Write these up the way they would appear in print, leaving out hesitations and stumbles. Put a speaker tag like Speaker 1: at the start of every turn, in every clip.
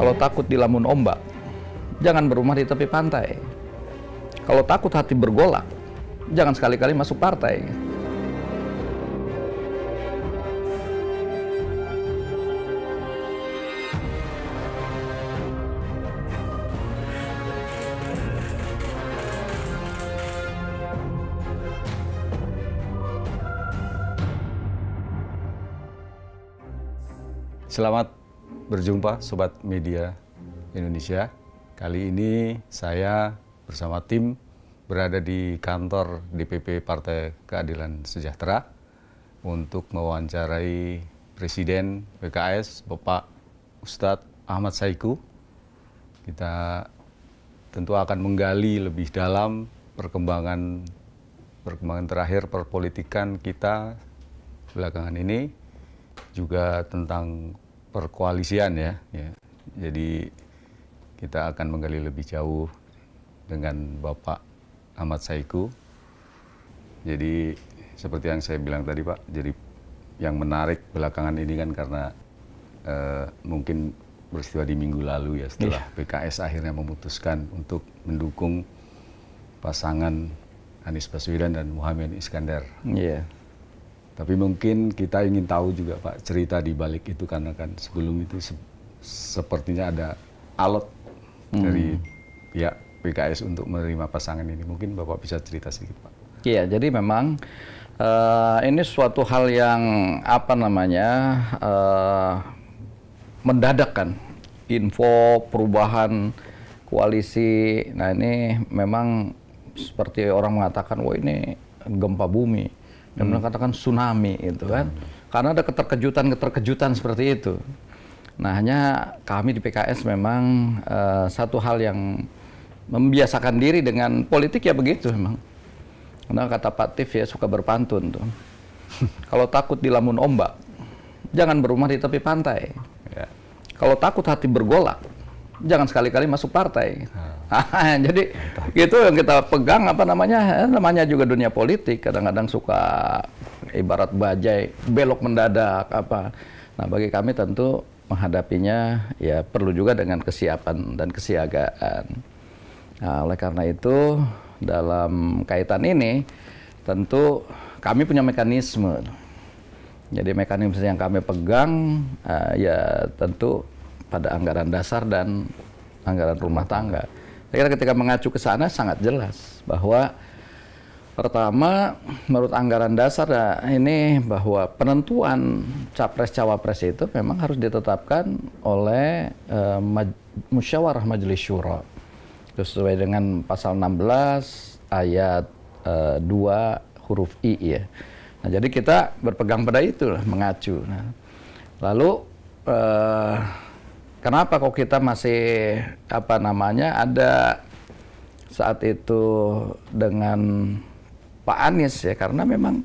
Speaker 1: Kalau takut dilamun ombak, jangan berumah di tepi pantai. Kalau takut hati bergolak, jangan sekali-kali masuk partai.
Speaker 2: Selamat berjumpa Sobat Media Indonesia. Kali ini saya bersama tim berada di kantor DPP Partai Keadilan Sejahtera untuk mewawancarai Presiden PKS Bapak Ustadz Ahmad Saiku. Kita tentu akan menggali lebih dalam perkembangan terakhir perpolitikan kita belakangan ini, juga tentang perkoalisian ya. Jadi kita akan menggali lebih jauh dengan Bapak Ahmad Saiku. Jadi seperti yang saya bilang tadi Pak, jadi yang menarik belakangan ini kan karena mungkin peristiwa di minggu lalu ya, setelah PKS akhirnya memutuskan untuk mendukung pasangan Anies Baswedan dan Muhaimin Iskandar. Tapi mungkin kita ingin tahu juga Pak, cerita di balik itu, karena kan sebelum itu sepertinya ada alot dari pihak PKS untuk menerima pasangan ini. Mungkin Bapak bisa cerita sedikit Pak.
Speaker 1: Iya, jadi memang ini suatu hal yang mendadak kan, info perubahan koalisi. Nah ini memang seperti orang mengatakan, wah ini gempa bumi. Dan mengatakan tsunami itu kan, karena ada keterkejutan seperti itu. Nah hanya kami di PKS memang satu hal yang membiasakan diri dengan politik ya begitu memang. Karena kata Pak Tif ya suka berpantun tuh. Kalau takut dilamun ombak, jangan berumah di tepi pantai. Kalau takut hati bergolak, jangan sekali-kali masuk partai. Jadi itu yang kita pegang, namanya juga dunia politik, kadang-kadang suka ibarat bajai belok mendadak apa. Nah bagi kami tentu menghadapinya ya perlu juga dengan kesiapan dan kesiagaan. Nah, oleh karena itu dalam kaitan ini tentu kami punya mekanisme. Jadi mekanisme yang kami pegang ya tentu pada anggaran dasar dan anggaran rumah tangga. Saya kira ketika mengacu ke sana sangat jelas bahwa pertama menurut anggaran dasar ini bahwa penentuan capres-cawapres itu memang harus ditetapkan oleh musyawarah majelis syuro. Itu sesuai dengan pasal 16 ayat 2 huruf I ya. Nah, jadi kita berpegang pada itu lah, mengacu. Nah, lalu kenapa kok kita masih ada saat itu dengan Pak Anies ya, karena memang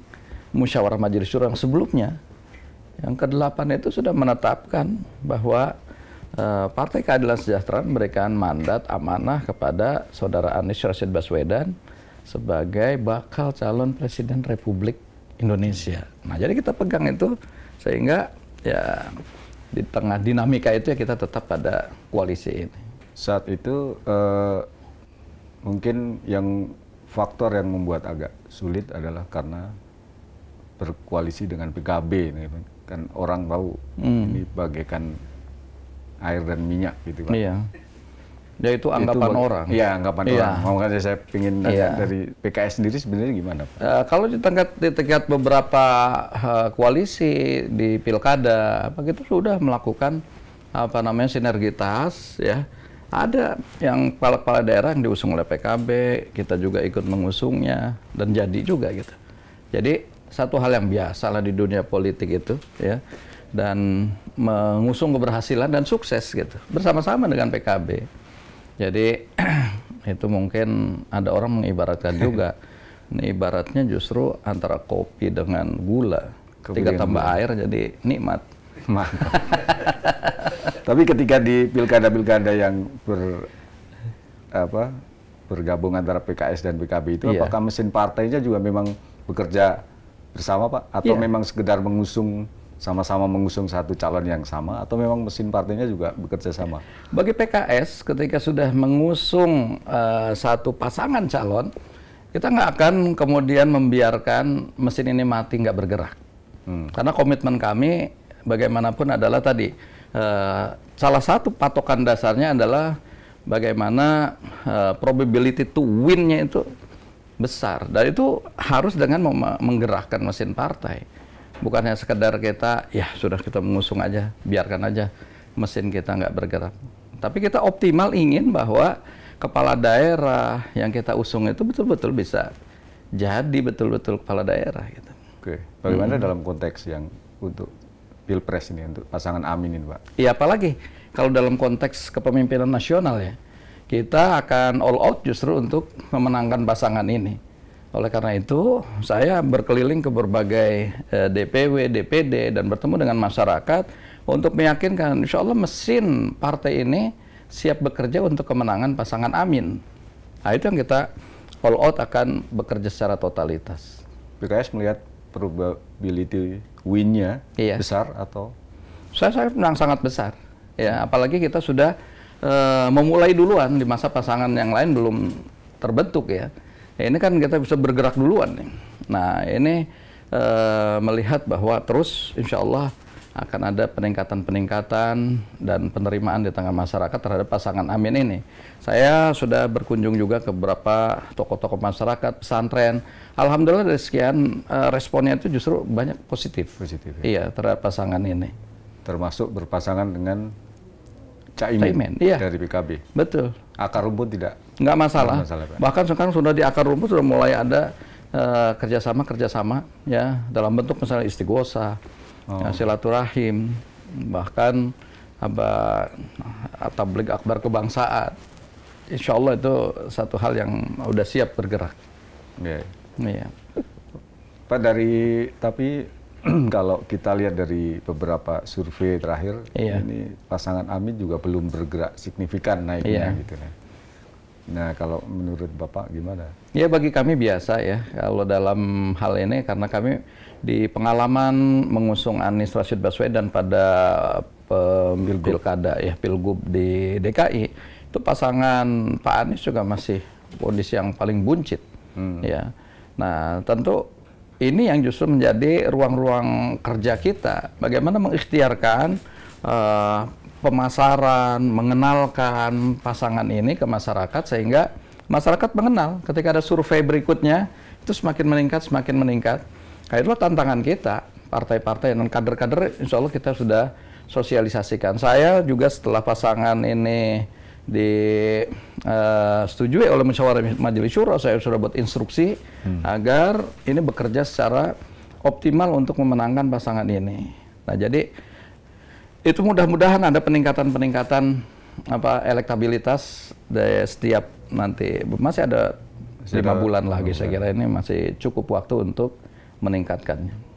Speaker 1: musyawarah majelis syuro yang sebelumnya yang ke-8 itu sudah menetapkan bahwa Partai Keadilan Sejahtera memberikan mandat amanah kepada Saudara Anies Rashid Baswedan sebagai bakal calon Presiden Republik Indonesia. Nah, jadi kita pegang itu sehingga ya di tengah dinamika itu ya kita tetap pada koalisi ini.
Speaker 2: Saat itu mungkin faktor yang membuat agak sulit adalah karena berkoalisi dengan PKB. Kan orang tahu ini bagaikan air dan minyak gitu Pak.
Speaker 1: Iya. Ya itu anggapan orang.
Speaker 2: Iya, anggapan orang. Makanya saya ingin nanya dari PKS sendiri sebenarnya gimana Pak?
Speaker 1: Kalau di tingkat beberapa koalisi di pilkada, kita sudah melakukan sinergitas ya. Ada yang kepala-kepala daerah yang diusung oleh PKB, kita juga ikut mengusungnya dan jadi juga gitu. Jadi satu hal yang biasa lah di dunia politik itu ya, dan mengusung keberhasilan dan sukses gitu bersama-sama dengan PKB. Jadi itu mungkin ada orang mengibaratkan juga, ini ibaratnya justru antara kopi dengan gula, ketika tambah air jadi nikmat.
Speaker 2: Tapi ketika di pilkada-pilkada yang bergabung antara PKS dan PKB itu, apakah mesin partainya juga memang bekerja bersama Pak? Atau memang sekedar mengusung sama-sama mengusung satu calon yang sama, atau memang mesin partainya juga bekerja sama?
Speaker 1: Bagi PKS, ketika sudah mengusung satu pasangan calon, kita nggak akan kemudian membiarkan mesin ini mati nggak bergerak. Karena komitmen kami bagaimanapun adalah tadi, salah satu patokan dasarnya adalah bagaimana probability to win-nya itu besar. Dan itu harus dengan menggerakkan mesin partai. Bukannya sekedar kita, ya sudah kita mengusung aja, biarkan aja mesin kita nggak bergerak. Tapi kita optimal ingin bahwa kepala daerah yang kita usung itu betul-betul bisa jadi betul-betul kepala daerah. Gitu.
Speaker 2: Oke, bagaimana dalam konteks yang untuk Pilpres ini, untuk pasangan Amin ini, Pak?
Speaker 1: Iya, apalagi kalau dalam konteks kepemimpinan nasional ya, kita akan all out justru untuk memenangkan pasangan ini. Oleh karena itu, saya berkeliling ke berbagai DPW, DPD, dan bertemu dengan masyarakat untuk meyakinkan, insya Allah mesin partai ini siap bekerja untuk kemenangan pasangan Amin. Nah, itu yang kita all out akan bekerja secara totalitas.
Speaker 2: PKS melihat probability win-nya besar atau?
Speaker 1: Saya menang sangat besar. Ya, apalagi kita sudah memulai duluan di masa pasangan yang lain belum terbentuk ya. Ini kan kita bisa bergerak duluan nih. Nah, ini melihat bahwa terus insya Allah akan ada peningkatan-peningkatan dan penerimaan di tengah masyarakat terhadap pasangan Amin ini. Saya sudah berkunjung juga ke beberapa tokoh-tokoh masyarakat, pesantren. Alhamdulillah dari sekian responnya itu justru banyak positif.
Speaker 2: Positif ya?
Speaker 1: Iya, terhadap pasangan ini.
Speaker 2: Termasuk berpasangan dengan Caimin
Speaker 1: iya.
Speaker 2: Dari PKB.
Speaker 1: Betul.
Speaker 2: Akar rumput tidak?
Speaker 1: Nggak masalah.
Speaker 2: Pak.
Speaker 1: Bahkan sekarang sudah di akar rumput sudah mulai ada kerjasama ya dalam bentuk misalnya istighosah, silaturahim, bahkan tabligh akbar kebangsaan. Insya Allah itu satu hal yang udah siap bergerak.
Speaker 2: Iya. Pak, tapi kalau kita lihat dari beberapa survei terakhir, ini pasangan Amin juga belum bergerak signifikan naiknya gitu ya. Nah, kalau menurut Bapak gimana?
Speaker 1: Ya, bagi kami biasa ya kalau dalam hal ini, karena kami di pengalaman mengusung Anies Rashid Baswedan pada pilkada ya, Pilgub di DKI, itu pasangan Pak Anies juga masih kondisi yang paling buncit ya. Nah, tentu ini yang justru menjadi ruang-ruang kerja kita, bagaimana mengikhtiarkan pemasaran, mengenalkan pasangan ini ke masyarakat, sehingga masyarakat mengenal ketika ada survei berikutnya, itu semakin meningkat. Nah, itulah tantangan kita, partai-partai dan kader-kader, insya Allah kita sudah sosialisasikan. Saya juga setelah pasangan ini disetujui oleh musyawarah majelis syuro, saya sudah buat instruksi agar ini bekerja secara optimal untuk memenangkan pasangan ini. Nah, jadi itu mudah-mudahan ada peningkatan elektabilitas dari setiap nanti. Masih ada 5 bulan lagi, saya kira ini masih cukup waktu untuk meningkatkannya.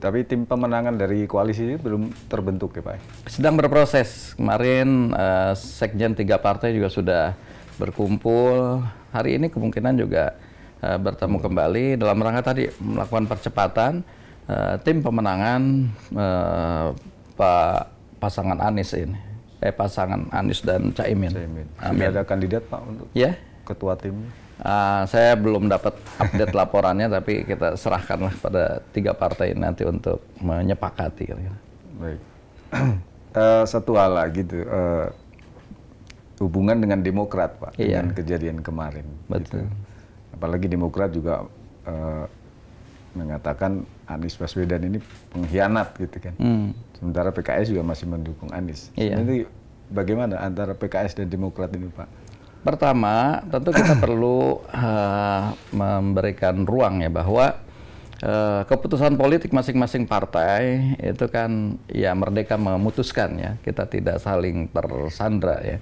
Speaker 2: Tapi tim pemenangan dari koalisi ini belum terbentuk ya, Pak?
Speaker 1: Sedang berproses. Kemarin sekjen 3 partai juga sudah berkumpul. Hari ini kemungkinan juga bertemu kembali dalam rangka tadi melakukan percepatan tim pemenangan pasangan Anies ini. Pasangan Anies dan Caimin.
Speaker 2: Sudah ada kandidat, Pak, untuk ketua tim?
Speaker 1: Saya belum dapat update laporannya, tapi kita serahkanlah pada 3 partai ini nanti untuk menyepakati.
Speaker 2: Baik. Satu hal lagi tuh, hubungan dengan Demokrat, Pak, dengan kejadian kemarin.
Speaker 1: Betul.
Speaker 2: Gitu. Apalagi Demokrat juga mengatakan Anies Baswedan ini pengkhianat gitu kan. Sementara PKS juga masih mendukung Anies. Jadi bagaimana antara PKS dan Demokrat ini, Pak?
Speaker 1: Pertama, tentu kita perlu memberikan ruang ya bahwa keputusan politik masing-masing partai itu kan ya merdeka memutuskan ya, kita tidak saling tersandra ya.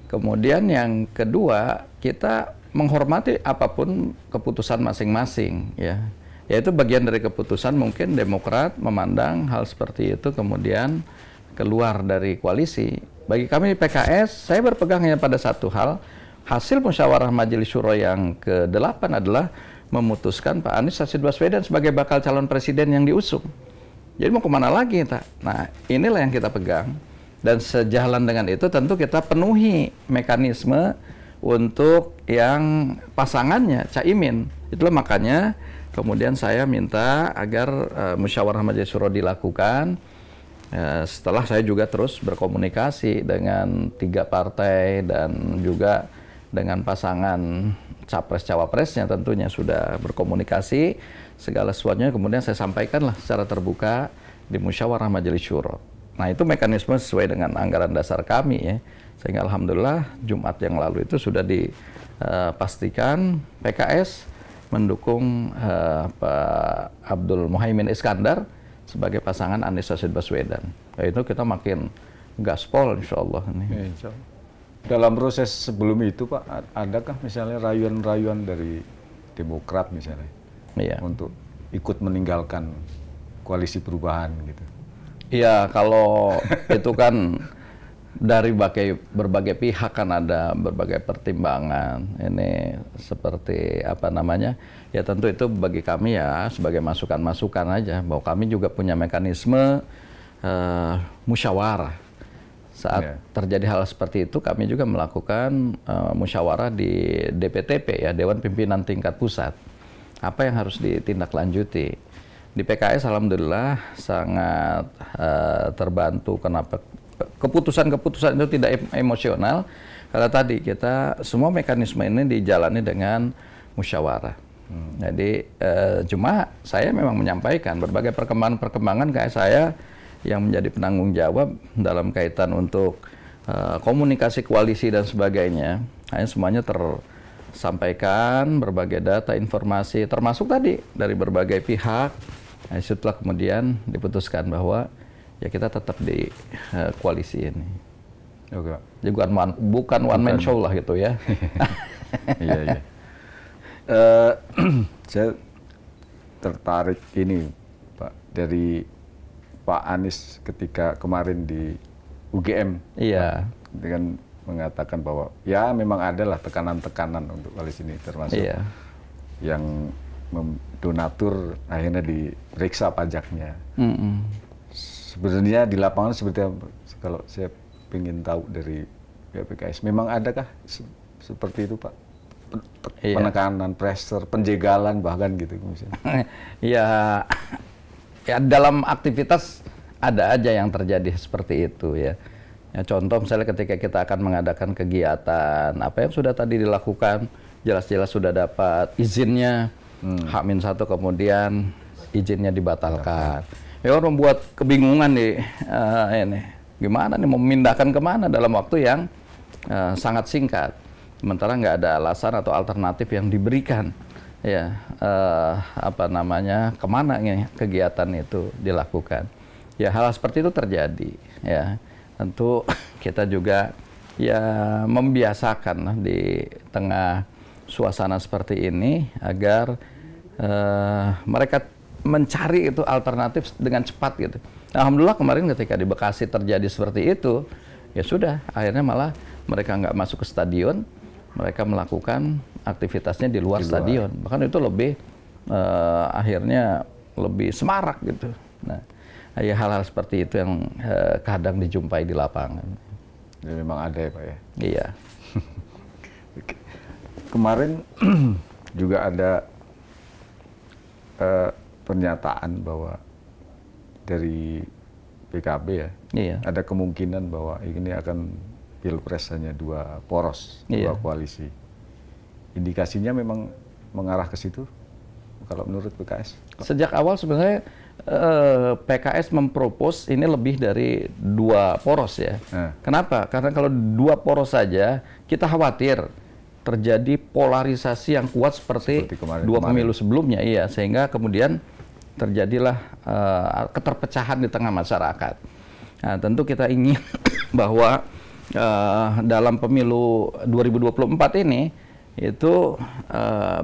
Speaker 1: Kemudian yang kedua, kita menghormati apapun keputusan masing-masing ya. Yaitu bagian dari keputusan, mungkin Demokrat memandang hal seperti itu kemudian keluar dari koalisi. Bagi kami di PKS, saya berpegang hanya pada satu hal, hasil musyawarah majelis syuro yang ke-8 adalah memutuskan Pak Anies Rashid Baswedan sebagai bakal calon presiden yang diusung. Jadi mau kemana lagi kita? Nah, inilah yang kita pegang. Dan sejalan dengan itu tentu kita penuhi mekanisme untuk yang pasangannya, Caimin. Itulah makanya kemudian saya minta agar musyawarah majelis syuro dilakukan. Setelah saya juga terus berkomunikasi dengan 3 partai dan juga dengan pasangan capres-cawapresnya tentunya sudah berkomunikasi. Segala sesuatunya kemudian saya sampaikanlah secara terbuka di musyawarah majelis syuro. Nah, itu mekanisme sesuai dengan anggaran dasar kami ya. Sehingga alhamdulillah Jumat yang lalu itu sudah dipastikan PKS mendukung Pak Abdul Muhaimin Iskandar sebagai pasangan Anies Rashid Baswedan. Nah, itu kita makin gaspol insya Allah.
Speaker 2: Insya Allah. Dalam proses sebelum itu Pak, adakah misalnya rayuan-rayuan dari Demokrat misalnya untuk ikut meninggalkan koalisi perubahan gitu?
Speaker 1: Iya, kalau itu kan dari berbagai pihak kan ada berbagai pertimbangan. Ini seperti apa namanya? Ya tentu itu bagi kami ya sebagai masukan-masukan aja bahwa kami juga punya mekanisme musyawarah. Saat terjadi hal seperti itu kami juga melakukan musyawarah di DPTP ya, Dewan Pimpinan Tingkat Pusat. Apa yang harus ditindaklanjuti? Di PKS alhamdulillah sangat terbantu. Kenapa? Keputusan-keputusan itu tidak emosional karena tadi kita semua mekanisme ini dijalani dengan musyawarah. Jadi cuma saya memang menyampaikan berbagai perkembangan kayak saya yang menjadi penanggung jawab dalam kaitan untuk komunikasi koalisi dan sebagainya. Hanya semuanya tersampaikan berbagai data informasi termasuk tadi dari berbagai pihak. Nah, setelah kemudian diputuskan bahwa ya kita tetap di koalisi ini.
Speaker 2: Oke.
Speaker 1: Jadi bukan one man show lah gitu ya.
Speaker 2: Iya. Saya tertarik ini Pak dari Pak Anies ketika kemarin di UGM.
Speaker 1: Iya.
Speaker 2: Dengan mengatakan bahwa ya memang adalah tekanan-tekanan untuk koalisi ini termasuk yang donatur akhirnya diperiksa pajaknya. Sebenarnya di lapangan seperti apa? Kalau saya ingin tahu dari PKS, memang adakah seperti itu Pak? Penekanan, pressure, penjegalan bahkan gitu misalnya?
Speaker 1: ya dalam aktivitas ada aja yang terjadi seperti itu ya. Ya contoh misalnya ketika kita akan mengadakan kegiatan, apa yang sudah tadi dilakukan, jelas-jelas sudah dapat izinnya, H-1 kemudian izinnya dibatalkan. Ya orang membuat kebingungan nih, ini gimana nih mau memindahkan kemana dalam waktu yang sangat singkat, sementara nggak ada alasan atau alternatif yang diberikan, ya apa namanya kemana nih kegiatan itu dilakukan. Ya hal seperti itu terjadi, ya tentu kita juga ya membiasakan di tengah suasana seperti ini agar mereka mencari itu alternatif dengan cepat gitu. Nah, alhamdulillah kemarin ketika di Bekasi terjadi seperti itu, ya sudah akhirnya malah mereka nggak masuk ke stadion, mereka melakukan aktivitasnya di luar stadion. Bahkan itu lebih akhirnya lebih semarak gitu. Nah, ya hal-hal seperti itu yang kadang dijumpai di lapangan.
Speaker 2: Ya, memang ada ya Pak ya?
Speaker 1: Iya.
Speaker 2: Kemarin juga ada pernyataan bahwa dari PKB ya, ada kemungkinan bahwa ini akan pilpres hanya 2 poros, 2 koalisi. Indikasinya memang mengarah ke situ kalau menurut PKS?
Speaker 1: Sejak awal sebenarnya PKS mempropos ini lebih dari 2 poros ya. Kenapa? Karena kalau 2 poros saja kita khawatir terjadi polarisasi yang kuat seperti 2 pemilu sebelumnya, sehingga kemudian terjadilah keterpecahan di tengah masyarakat. Nah, tentu kita ingin bahwa dalam pemilu 2024 ini itu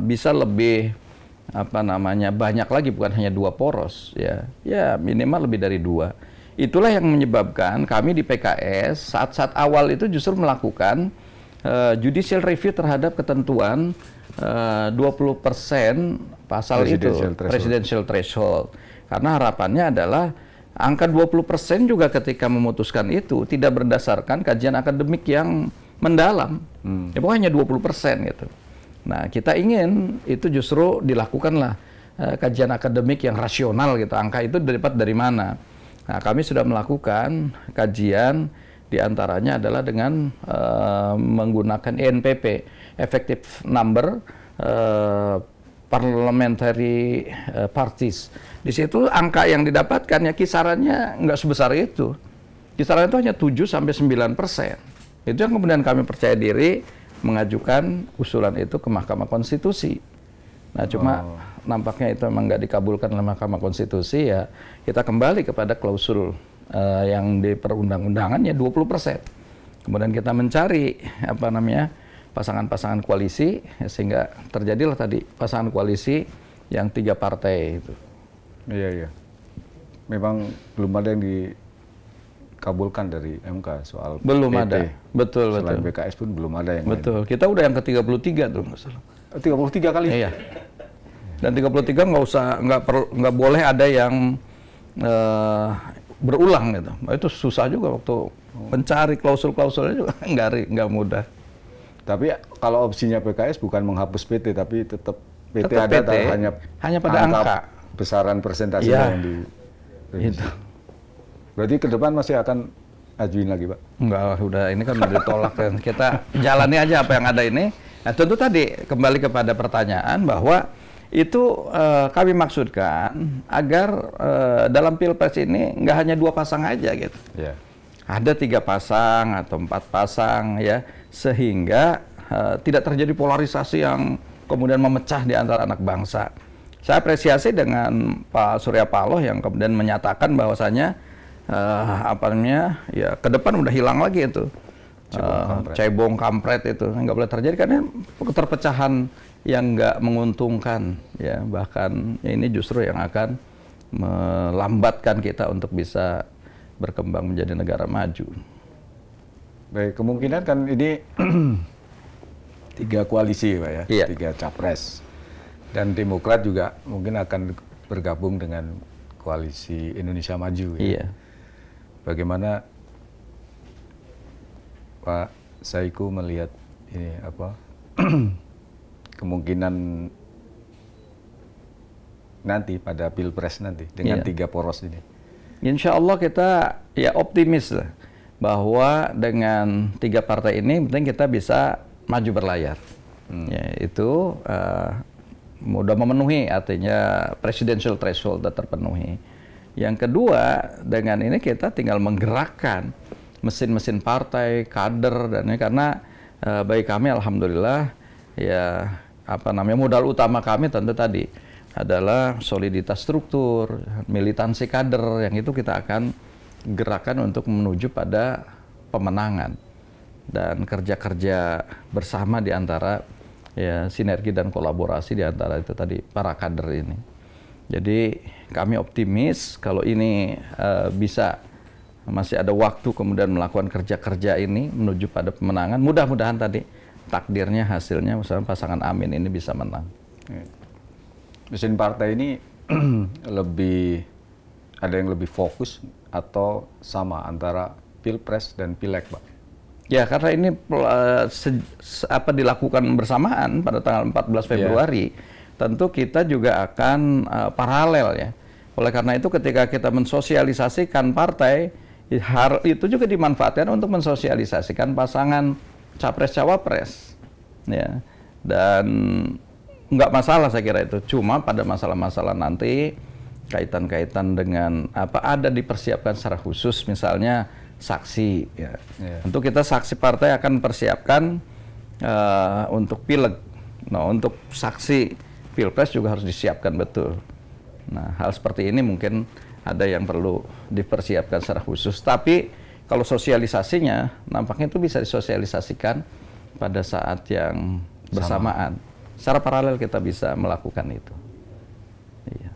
Speaker 1: bisa lebih banyak lagi, bukan hanya 2 poros ya minimal lebih dari 2. Itulah yang menyebabkan kami di PKS saat-saat awal itu justru melakukan judicial review terhadap ketentuan 20% pasal presidential threshold. Karena harapannya adalah angka 20% juga ketika memutuskan itu tidak berdasarkan kajian akademik yang mendalam. Ya pokoknya 20% gitu. Nah, kita ingin itu justru dilakukanlah kajian akademik yang rasional gitu. Angka itu dapat dari mana? Nah, kami sudah melakukan kajian diantaranya adalah dengan menggunakan ENPP, Effective Number Parliamentary Parties. Di situ angka yang didapatkan ya kisarannya nggak sebesar itu. Kisaran itu hanya 7-9%. Itu yang kemudian kami percaya diri mengajukan usulan itu ke Mahkamah Konstitusi. Nah, cuma nampaknya itu memang nggak dikabulkan oleh Mahkamah Konstitusi, ya kita kembali kepada klausul yang di perundang-undangannya 20%. Kemudian kita mencari pasangan-pasangan koalisi, ya, sehingga terjadilah tadi pasangan koalisi yang 3 partai itu.
Speaker 2: Iya. Memang belum ada yang dikabulkan dari MK soal
Speaker 1: belum
Speaker 2: PT.
Speaker 1: ada. Betul.
Speaker 2: Selain BKS pun belum ada yang
Speaker 1: betul. Lain. Kita udah yang ke-33 tuh, nggak salah.
Speaker 2: 33 kali?
Speaker 1: Iya. Dan 33 nggak boleh ada yang berulang gitu. Itu susah juga waktu mencari klausul-klausulnya juga nggak mudah.
Speaker 2: Tapi kalau opsinya PKS bukan menghapus PT, tapi tetap PT ada,
Speaker 1: PT, hanya pada angka
Speaker 2: besaran persentasinya yang di
Speaker 1: itu.
Speaker 2: Berarti ke depan masih akan ajuin lagi, Pak?
Speaker 1: Enggak, udah ini kan udah ditolak kan. Kita jalani aja apa yang ada ini. Nah, tentu tadi kembali kepada pertanyaan bahwa itu kami maksudkan agar dalam Pilpres ini nggak hanya 2 pasang aja gitu.
Speaker 2: Yeah.
Speaker 1: Ada 3 pasang atau 4 pasang ya, sehingga tidak terjadi polarisasi yang kemudian memecah di antara anak bangsa. Saya apresiasi dengan Pak Surya Paloh yang kemudian menyatakan bahwasanya ya ke depan udah hilang lagi itu cebong kampret itu nggak boleh terjadi karena keterpecahan yang nggak menguntungkan ya, bahkan ini justru yang akan melambatkan kita untuk bisa berkembang menjadi negara maju.
Speaker 2: Baik, kemungkinan kan ini 3 koalisi, Pak ya,
Speaker 1: iya.
Speaker 2: 3 capres. Dan Demokrat juga mungkin akan bergabung dengan koalisi Indonesia Maju. Ya.
Speaker 1: Iya.
Speaker 2: Bagaimana Pak Saiku melihat ini kemungkinan nanti pada Pilpres nanti dengan 3 poros ini?
Speaker 1: Insya Allah kita ya optimis lah bahwa dengan 3 partai ini penting kita bisa maju berlayar. Ya, itu mudah memenuhi, artinya presidential threshold sudah terpenuhi. Yang kedua, dengan ini kita tinggal menggerakkan mesin-mesin partai, kader, dan ini karena bagi kami alhamdulillah ya modal utama kami tentu tadi adalah soliditas struktur, militansi kader, yang itu kita akan gerakan untuk menuju pada pemenangan dan kerja-kerja bersama di antara ya sinergi dan kolaborasi di antara itu tadi para kader ini. Jadi kami optimis kalau ini bisa masih ada waktu kemudian melakukan kerja-kerja ini menuju pada pemenangan. Mudah-mudahan tadi takdirnya hasilnya misalnya pasangan Amin ini bisa menang.
Speaker 2: Mesin partai ini ada yang lebih fokus atau sama antara Pilpres dan Pileg, Pak?
Speaker 1: Ya, karena ini dilakukan bersamaan pada tanggal 14 Februari, tentu kita juga akan paralel ya. Oleh karena itu ketika kita mensosialisasikan partai, itu juga dimanfaatkan untuk mensosialisasikan pasangan capres-cawapres. Ya. Dan nggak masalah saya kira itu. Cuma pada masalah-masalah nanti kaitan-kaitan dengan ada dipersiapkan secara khusus, misalnya saksi. Ya. Untuk kita saksi partai akan persiapkan untuk pileg. Nah, untuk saksi Pilpres juga harus disiapkan betul. Nah, hal seperti ini mungkin ada yang perlu dipersiapkan secara khusus. Tapi kalau sosialisasinya, nampaknya itu bisa disosialisasikan pada saat yang bersamaan. Secara paralel kita bisa melakukan itu. Iya.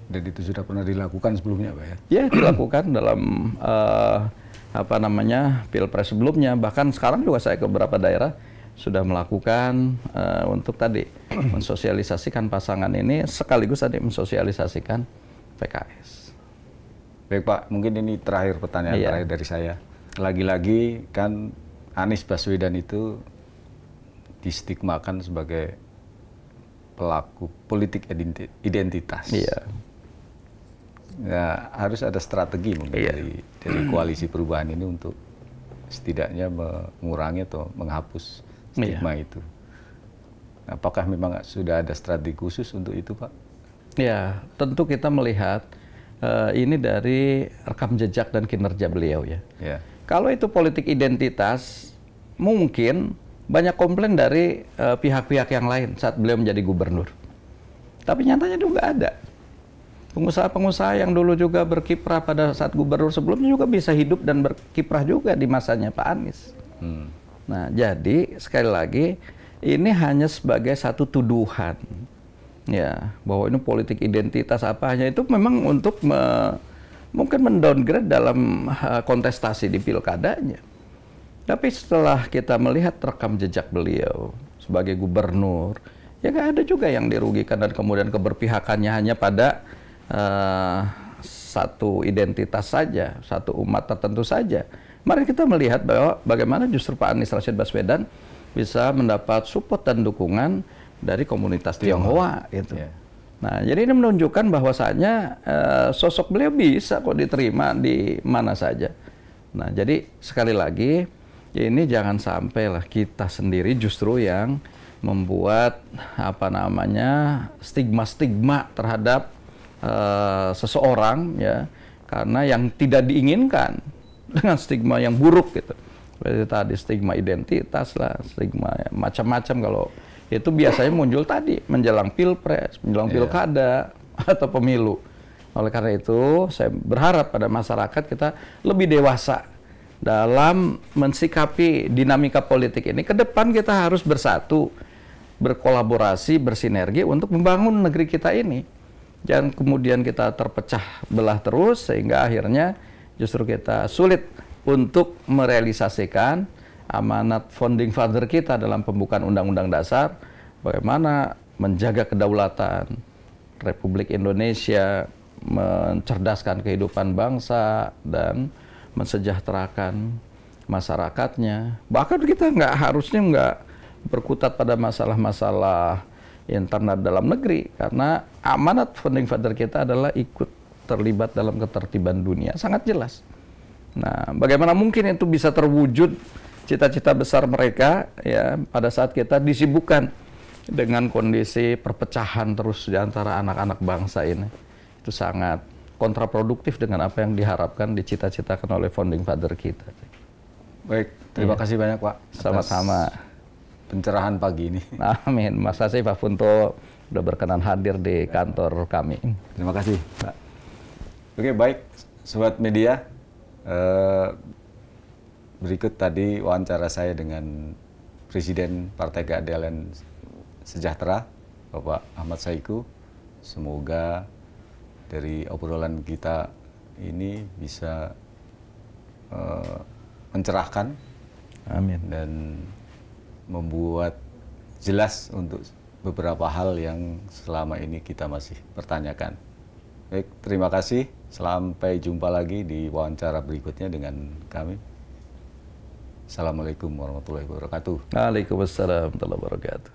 Speaker 2: Dan itu sudah pernah dilakukan sebelumnya, Pak ya?
Speaker 1: Ya, dilakukan dalam Pilpres sebelumnya. Bahkan sekarang juga saya ke beberapa daerah sudah melakukan untuk tadi mensosialisasikan pasangan ini, sekaligus tadi mensosialisasikan PKS.
Speaker 2: Baik Pak, mungkin ini terakhir pertanyaan terakhir dari saya. Lagi-lagi kan Anies Baswedan itu distigmakan sebagai pelaku politik identitas.
Speaker 1: Iya.
Speaker 2: Ya, harus ada strategi mungkin dari koalisi perubahan ini untuk setidaknya mengurangi atau menghapus stigma itu. Apakah memang sudah ada strategi khusus untuk itu, Pak? Ya,
Speaker 1: tentu kita melihat ini dari rekam jejak dan kinerja beliau ya. Kalau itu politik identitas, mungkin banyak komplain dari pihak-pihak yang lain saat beliau menjadi gubernur. Tapi nyatanya juga ada. Pengusaha-pengusaha yang dulu juga berkiprah pada saat gubernur sebelumnya juga bisa hidup dan berkiprah juga di masanya Pak Anies. Nah, jadi sekali lagi ini hanya sebagai satu tuduhan. Ya, bahwa ini politik identitas apanya itu memang untuk mungkin mendowngrade dalam kontestasi di pilkadanya. Tapi setelah kita melihat rekam jejak beliau sebagai gubernur, ya nggak ada juga yang dirugikan dan kemudian keberpihakannya hanya pada satu identitas saja, satu umat tertentu saja. Mari kita melihat bahwa bagaimana justru Pak Anies Rashid Baswedan bisa mendapat support dan dukungan dari komunitas Tionghoa gitu. Nah, jadi ini menunjukkan bahwasanya sosok beliau bisa kok diterima di mana saja. Nah, jadi sekali lagi ini jangan sampailah kita sendiri justru yang membuat stigma-stigma terhadap seseorang ya, karena yang tidak diinginkan dengan stigma yang buruk gitu. Seperti tadi stigma identitas lah, stigma ya, macam-macam. Kalau itu biasanya muncul tadi menjelang pilpres, menjelang pilkada atau pemilu. Oleh karena itu, saya berharap pada masyarakat kita lebih dewasa dalam mensikapi dinamika politik ini. Ke depan kita harus bersatu, berkolaborasi, bersinergi untuk membangun negeri kita ini. Jangan kemudian kita terpecah belah terus sehingga akhirnya justru kita sulit untuk merealisasikan amanat founding father kita dalam pembukaan Undang-Undang Dasar, bagaimana menjaga kedaulatan Republik Indonesia, mencerdaskan kehidupan bangsa, dan mensejahterakan masyarakatnya. Bahkan kita harusnya berkutat pada masalah-masalah internal dalam negeri, karena amanat founding father kita adalah ikut terlibat dalam ketertiban dunia, sangat jelas. Nah, bagaimana mungkin itu bisa terwujud cita-cita besar mereka ya pada saat kita disibukkan dengan kondisi perpecahan terus di antara anak-anak bangsa ini. Itu sangat kontraproduktif dengan apa yang diharapkan, dicita-citakan oleh founding father kita.
Speaker 2: Baik, terima kasih banyak Pak.
Speaker 1: Sama-sama.
Speaker 2: Pencerahan pagi ini.
Speaker 1: Amin. Mas kasih Pak Punto sudah berkenan hadir di kantor kami.
Speaker 2: Terima kasih Pak. Oke, baik Sobat Media. Berikut tadi wawancara saya dengan Presiden Partai Keadilan Sejahtera, Bapak Ahmad Saiku. Semoga dari obrolan kita ini bisa mencerahkan,
Speaker 1: amin,
Speaker 2: dan membuat jelas untuk beberapa hal yang selama ini kita masih pertanyakan. Baik, terima kasih. Sampai jumpa lagi di wawancara berikutnya dengan kami. Assalamualaikum warahmatullahi wabarakatuh.
Speaker 1: Waalaikumsalam warahmatullahi wabarakatuh.